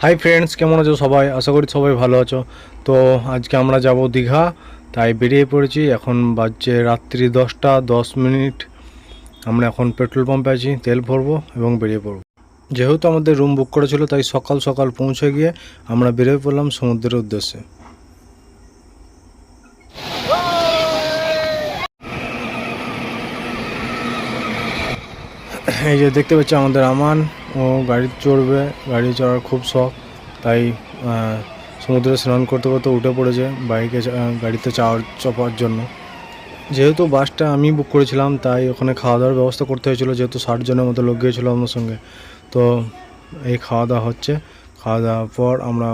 Hi friends, কেমন আছো সবাই? আশা করি সবাই ভালো আছো। তো আজকে আমরা যাব দীঘা, তাই বেরিয়ে পড়েছি। এখন বাজছে রাত্রি 10টা 10 মিনিট। আমরা এখন পেট্রোল পাম্পে আছি, তেল ভরবো এবং বেরিয়ে পড়ব। যেহেতু আমাদের রুম বুক করেছিল, তাই সকাল সকাল পৌঁছে গিয়ে আমরা বেরিয়ে পড়লাম সমুদ্রের উদ্দেশ্যে। এই যে দেখতে পাচ্ছি আমাদের আমান, ও গাড়ি চড়বে, গাড়ি চড়ার খুব শখ, তাই সমুদ্রে স্নান করতে করতে উঠে পড়েছে গাড়িতে চাপার জন্য। যেহেতু বাসটা আমি বুক করেছিলাম, তাই ওখানে খাওয়া দাওয়ার ব্যবস্থা করতে হয়েছিল, যেহেতু 60 জনের মতো লোক গিয়েছিলো আমার সঙ্গে। তো এই খাওয়া দাওয়া হচ্ছে, খাওয়া দাওয়ার পর আমরা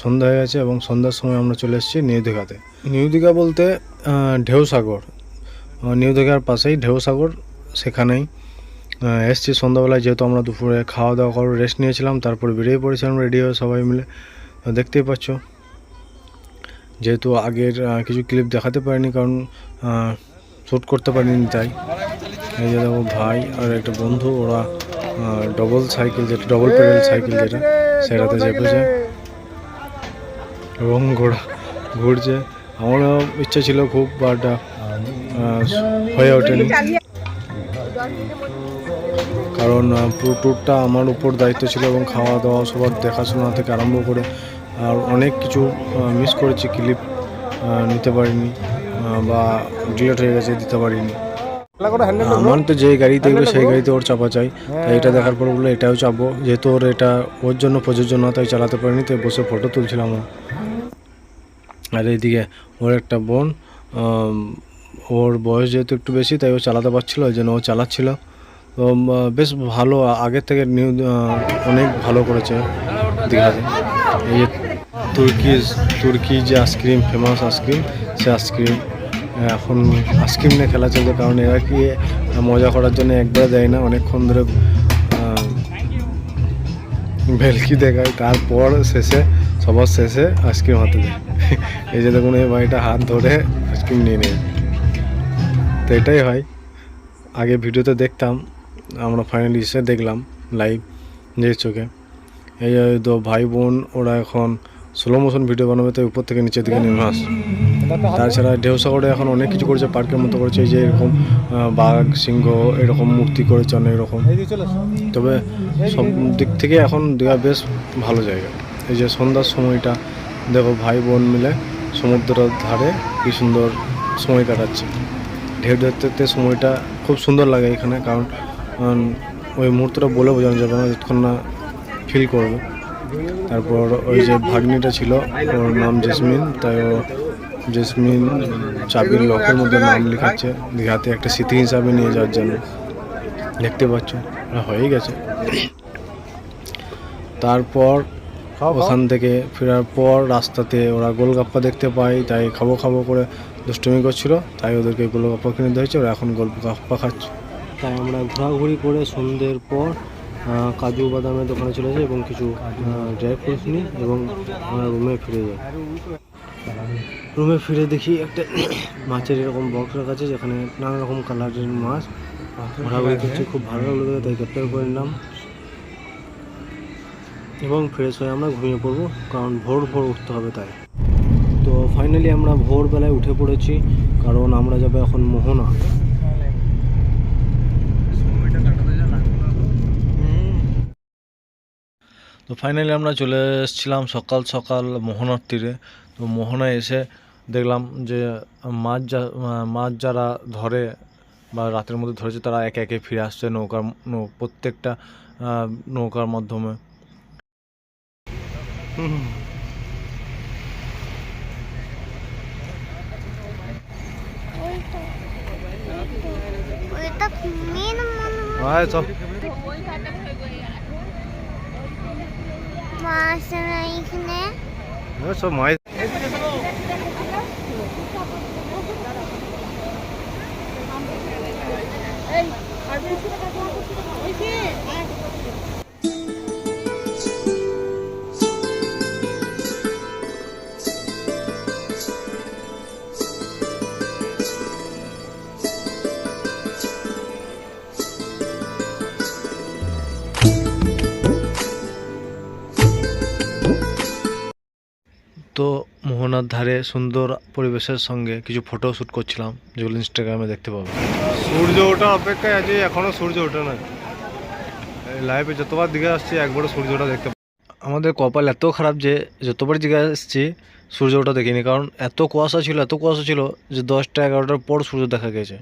সন্ধ্যা হয়ে গেছে এবং সন্ধ্যার সময় আমরা চলে এসেছি নিউ দীঘাতে। নিউ দীঘা বলতে ঢেউসাগর, নিউ দীঘার পাশেই ঢেউসাগর, সেখানেই এসছি সন্ধ্যাবেলায়। যেহেতু আমরা দুপুরে খাওয়া দাওয়া করে রেস্ট নিয়েছিলাম, তারপরে বেরিয়ে পড়েছিলাম রেডি হয়ে সবাই মিলে। দেখতেই পাচ্ছ, যেহেতু আগের কিছু ক্লিপ দেখাতে পারিনি, কারণ শ্যুট করতে পারিনি, তাই এই যে দেখো ভাই আর একটা বন্ধু, ওরা ডবল সাইকেল, যেটা ডবল পেডাল সাইকেল যেটা, সেটাতে চেপেছে এবং ঘুরছে। আমারও ইচ্ছা ছিল খুব, বাট হয়ে ওঠেনি, কারণ পুরো ট্যুরটা আমার উপর দায়িত্ব ছিল এবং খাওয়া দাওয়া সবার দেখাশোনা থেকে আরম্ভ করে আর অনেক কিছু মিস করেছি, ক্লিপ নিতে পারিনি বা ডিলেট হয়ে গেছে, দিতে পারিনি। আমার তো যে গাড়ি দেখবে সেই গাড়িতে ওর চাপা চাই, তাই এটা দেখার পর বললো এটাও চাপবো, যেহেতু ওর জন্য প্রযোজ্য না, তাই চালাতে পারিনি, তাই বসে ফটো তুলছিলাম। আর এইদিকে ওর একটা বোন, ওর বয়স যেহেতু একটু বেশি, তাই ও চালাতে পারছিল, ওই জন্য ও চালাচ্ছিল। তো বেশ ভালো, আগের থেকে অনেক ভালো করেছে দীঘাতে। এই যে তুর্কি যে আইসক্রিম, ফেমাস আইসক্রিম, সে আইসক্রিম এখন আইসক্রিম নিয়ে খেলা চলছে, কারণ এরা কি মজা করার জন্য একবার দেয় না, অনেকক্ষণ ধরে ভেলকি দেখায়, তারপর সবার শেষে আইসক্রিম হাতে দেয়। এই যে দেখুন, এই ভাইটা হাত ধরে আইসক্রিম নিয়ে নেয়। তো এটাই হয়, আগে ভিডিওতে দেখতাম, আমরা ফাইনালি এসে দেখলাম লাইভ নিজের চোখে। এই তো ভাই বোন ওরা এখন স্লো মোশন ভিডিও বানাবে, তাই উপর থেকে নিচের দিকে নেমে আস। তাছাড়া ঢেউসাগরে এখন অনেক কিছু করেছে, পার্কের মতো করেছে, এই যে এরকম বাঘ সিংহ এরকম মূর্তি করেছে অনেক রকম। তবে সব দিক থেকে এখন দীঘা বেশ ভালো জায়গা। এই যে সন্ধ্যার সময়টা দেখো, ভাই বোন মিলে সমুদ্রের ধারে কি সুন্দর সময় কাটাচ্ছে। ঢেউ দেখতে সময়টা খুব সুন্দর লাগে এখানে, কারণ ওই মুহূর্তটা বলে বোঝানো যাবে না, যতক্ষণ না ফিল করবে। তারপর ওই যে ভাগ্নিটা ছিল, ওর নাম জেসমিন, তাই ও জেসমিন চাবির লকের মধ্যে নাম লেখাচ্ছে দীঘাতে, একটা স্মৃতি হিসাবে নিয়ে যাওয়ার জন্য। দেখতে পাচ্ছ হয়ে গেছে। তারপর ওখান থেকে ফেরার পর রাস্তাতে ওরা গোলগাপ্পা দেখতে পাই, তাই খাবো করে দুষ্টুমি করছিল, তাই ওদেরকে গোলগাপ্পা কিনে দেওয়া হয়েছে, ওরা এখন গোলগাপ্পা খাচ্ছে। তাই আমরা ঘোরাঘুরি করে সন্ধ্যের পর কাজু বাদামের দোকানে চলে যাই এবং কিছু ড্রাই ফ্রুটস নিই এবং আমরা রুমে ফিরে যাই। রুমে ফিরে দেখি একটা মাছের এরকম বক্স রাখা আছে, যেখানে নানা রকম কালারের মাছ ঘোরাঘুরি করছে, খুব ভালো লাগলো, তাই ক্যাপচার করে নিলাম এবং ফ্রেশ হয়ে আমরা ঘুমিয়ে পড়বো, কারণ ভোর উঠতে হবে তাই। তো ফাইনালি আমরা ভোরবেলায় উঠে পড়েছি, কারণ আমরা যাবো এখন মোহনা। তো ফাইনালি আমরা চলে এসেছিলাম সকাল সকাল মোহনার তীরে। তো মোহনায় এসে দেখলাম যে মাছ যারা ধরে বা রাতের মধ্যে ধরেছে, তারা একে একে ফিরে আসছে প্রত্যেকটা নৌকার মাধ্যমে। সব মাছ শান্ত মোহনার ধারে সুন্দর পরিবেশের সঙ্গে কিছু ফটো শ্যুট করছিলাম, যেগুলো ইনস্টাগ্রামে দেখতে পাবো। সূর্য ওঠার অপেক্ষায় আছি, এখনো সূর্য ওঠে না। লাইভে যতবার দিকে আসছি একবারও সূর্যটা দেখতে আমাদের কপাল এত খারাপ যে যতবার দিকে আসছি সূর্য ওঠা দেখিনি, কারণ এত কুয়াশা ছিল যে 10টা 11টার পর সূর্য দেখা গেছে।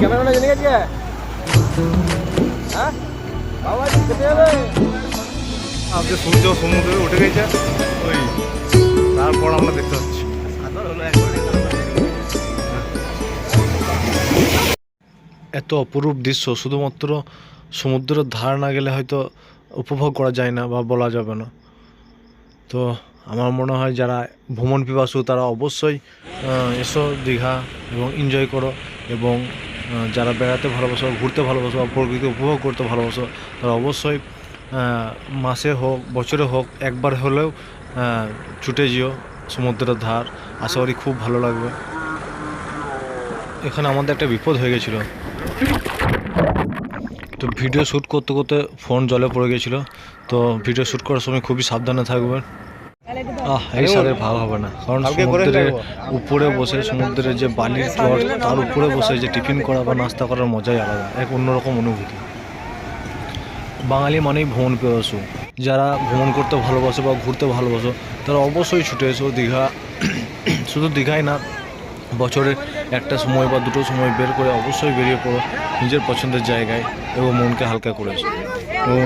ক্যামেরাটা জেনে গেছে, হ্যাঁ বাবা যেতে হবে। আজকে সূর্য সমুদ্রে উঠে গেছে, ওই তারপর আমরা দেখতে পাচ্ছি। এত অপরূপ দৃশ্য শুধুমাত্র সমুদ্রের ধার না গেলে হয়তো উপভোগ করা যায় না বা বলা যাবে না। তো আমার মনে হয় যারা ভ্রমণ পিপাসু তারা অবশ্যই এসো দীঘা এবং এনজয় করো, এবং যারা বেড়াতে ভালোবাসো, ঘুরতে ভালোবাসো, প্রকৃতি উপভোগ করতে ভালোবাসো, তারা অবশ্যই মাসে হোক বছরে হোক একবার হলেও ছুটে যেও সমুদ্রের ধার। আশা করি খুব ভালো লাগবে। এখানে আমাদের একটা বিপদ হয়ে গেছিলো, তো ভিডিও শ্যুট করতে করতে ফোন জলে পড়ে গেছিলো। তো ভিডিও শ্যুট করার সময় খুবই সাবধানে থাকবেন। এই সালের ভাব হবে না, কারণ সমুদ্রের উপরে বসে সমুদ্রের যে বালির চর তার উপরে বসে যে টিফিন করা বা নাস্তা করার মজাই আলাদা, এক অন্যরকম অনুভূতি। বাঙালি মানেই ভ্রমণ পিপাসু, যারা ভ্রমণ করতে ভালোবাসো বা ঘুরতে ভালোবাসো তারা অবশ্যই ছুটে এসো দীঘা। শুধু দীঘাই না, বছরে একটা সময় বা দুটো সময় বের করে অবশ্যই বেরিয়ে পড়ো নিজের পছন্দের জায়গায় এবং মনকে হালকা করে এসো। এবং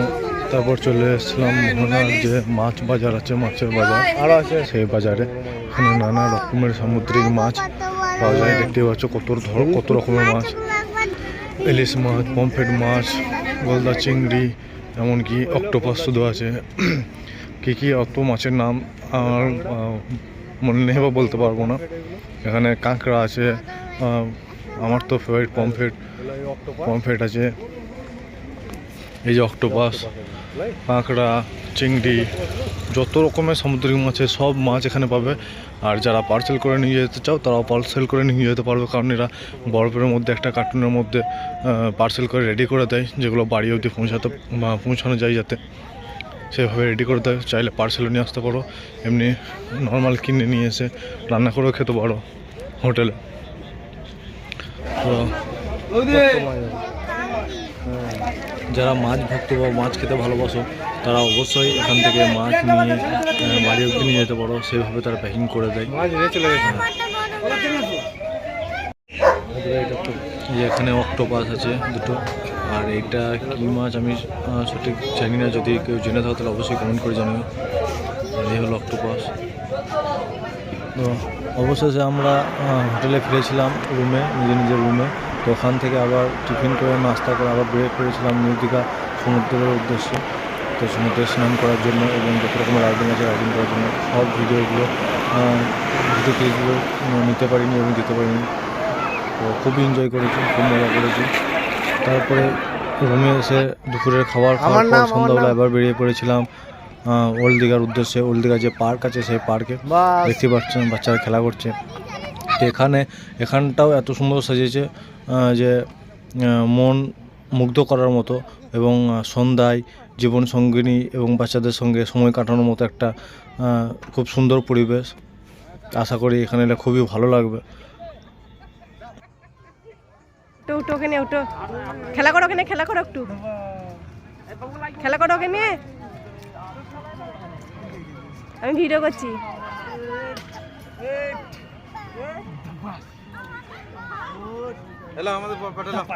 তারপর চলে এসেছিলাম মোহনার যে মাছ বাজার আছে, মাছের বাজার আরও আছে, সেই বাজারে এখানে নানা রকমের সামুদ্রিক মাছ পাওয়া যায়। দেখতে পাচ্ছ কত রকমের মাছ, ইলিশ মাছ, পমফ্রেট মাছ, গলদা চিংড়ি, এমনকি অক্টোপাস শুধু আছে। কী অত মাছের নাম আমার মনে নেই বা বলতে পারবো না। এখানে কাঁকড়া আছে, আমার তো ফেভারিট পমফ্রেট আছে, এই যে অক্টোপাস, কাঁকড়া, চিংড়ি, যত রকমের সামুদ্রিক মাছ সব মাছ এখানে পাবে। আর যারা পার্সেল করে নিয়ে যেতে চাও তারাও পার্সেল করে নিয়ে যেতে পারবে, কারণ এরা বরফের মধ্যে একটা কার্টুনের মধ্যে পার্সেল করে রেডি করে দেয়, যেগুলো বাড়ি অবধি পৌঁছানো যায় যাতে, সেভাবে রেডি করে দেয়। চাইলে পার্সেলও নিয়ে আসতে পারো, এমনি নর্মাল কিনে নিয়ে এসে রান্না করেও খেতে পারো হোটেলে। তো যারা মাছ ভক্ত বা মাছ খেতে ভালোবাসো তারা অবশ্যই এখান থেকে মাছ নিয়ে বাড়ি অবধি নিয়ে যেতে পারো, সেভাবে তারা প্যাকিং করে দেয়। যে এখানে অক্টোপাস আছে দুটো, আর এইটা কী মাছ আমি সঠিক জানি না, যদি কেউ জেনে থাকো তাহলে অবশ্যই কমেন্ট করে জানিও। আর এই হলো অক্টোপাস। তো অবশেষে আমরা হোটেলে ফিরেছিলাম রুমে, নিজের রুমে। তো ওখান থেকে আবার টিফিন করে নাস্তা করে আবার বেরিয়ে পড়েছিলাম নিউ দীঘা সমুদ্রের উদ্দেশ্যে। তো সমুদ্রে স্নান করার জন্য এবং যত রকমের রাইডিং আছে রাইডিং করার জন্য সব ভিডিও ক্লিপগুলো নিতে পারিনি এবং দিতে পারিনি। তো খুবই এনজয় করেছি, খুব মজা করেছি। তারপরে রুমে এসে দুপুরের খাওয়ার পর সন্ধ্যাবেলা আবার বেরিয়ে পড়েছিলাম ওল্ড দীঘার উদ্দেশ্যে। ওল্ড দীঘার যে পার্ক আছে সেই পার্কে দেখতে পাচ্ছেন বাচ্চারা খেলা করছে। তো এখানটাও এত সুন্দর সাজিয়েছে যে মন মুগ্ধ করার মতো, এবং সন্ধ্যায় জীবন সঙ্গিনী এবং বাচ্চাদের সঙ্গে সময় কাটানোর মতো একটা খুব সুন্দর পরিবেশ। আশা করি এখানে এলে খুবই ভালো লাগবে। খেলা করো একটু খেলা করো ওকে নিয়ে। আমি ভিডিও করছি। হ্যালো আমাদের পাঠালাম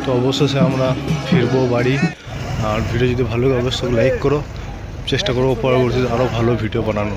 তো অবশেষে আমরা ফিরবো বাড়ি। আর ভিডিও যদি ভালো লাগে অবশ্যই লাইক করো, চেষ্টা করবো পরবর্তীতে আরও ভালো ভিডিও বানানো।